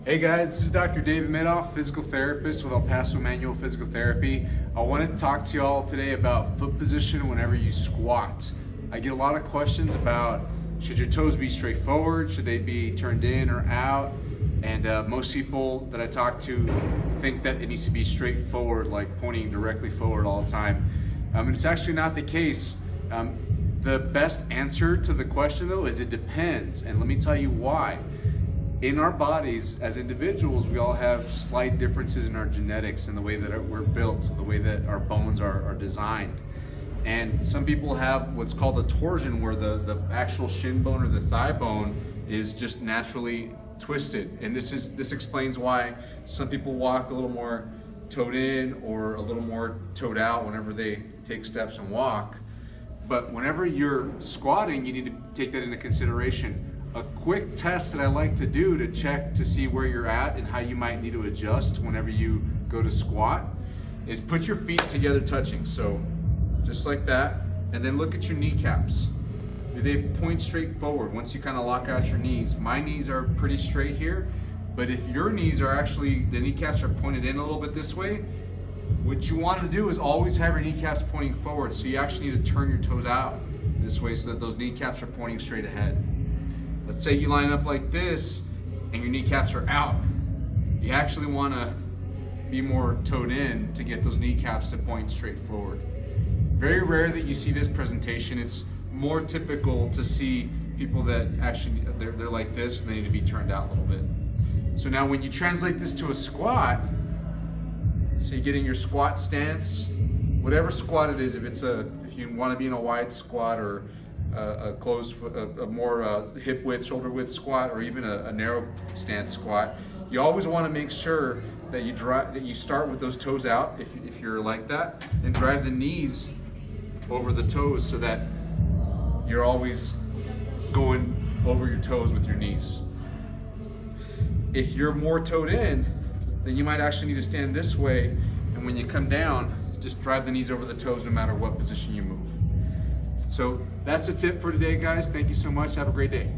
Hey guys, this is Dr. David Madoff, physical therapist with El Paso Manual Physical Therapy. I wanted to talk to you all today about foot position whenever you squat. I get a lot of questions about should your toes be straight forward, should they be turned in or out, and most people that I talk to think that it needs to be straight forward, like pointing directly forward all the time. And it's actually not the case. The best answer to the question though is it depends, and let me tell you why. In our bodies as individuals, we all have slight differences in our genetics and the way that we're built, the way that our bones are designed. And some people have what's called a torsion, where the actual shin bone or the thigh bone is just naturally twisted. And this explains why some people walk a little more toed in or a little more toed out whenever they take steps and walk. But whenever you're squatting, you need to take that into consideration. A quick test that I like to do to check to see where you're at and how you might need to adjust whenever you go to squat is put your feet together touching. So just like that, and then look at your kneecaps. Do they point straight forward once you kind of lock out your knees? My knees are pretty straight here, but if your knees are actually, the kneecaps are pointed in a little bit this way, what you want to do is always have your kneecaps pointing forward. So you actually need to turn your toes out this way so that those kneecaps are pointing straight ahead. Let's say you line up like this and your kneecaps are out. You actually want to be more toed in to get those kneecaps to point straight forward. Very rare that you see this presentation. It's more typical to see people that actually, they're like this and they need to be turned out a little bit. So now when you translate this to a squat, so you get in your squat stance, whatever squat it is, if you want to be in a wide squat or a closed, a more hip width, shoulder width squat, or even a narrow stance squat, you always want to make sure that you start with those toes out if you're like that, and drive the knees over the toes so that you're always going over your toes with your knees. If you're more toed in, then you might actually need to stand this way, and when you come down, just drive the knees over the toes no matter what position you move. So that's the tip for today, guys. Thank you so much. Have a great day.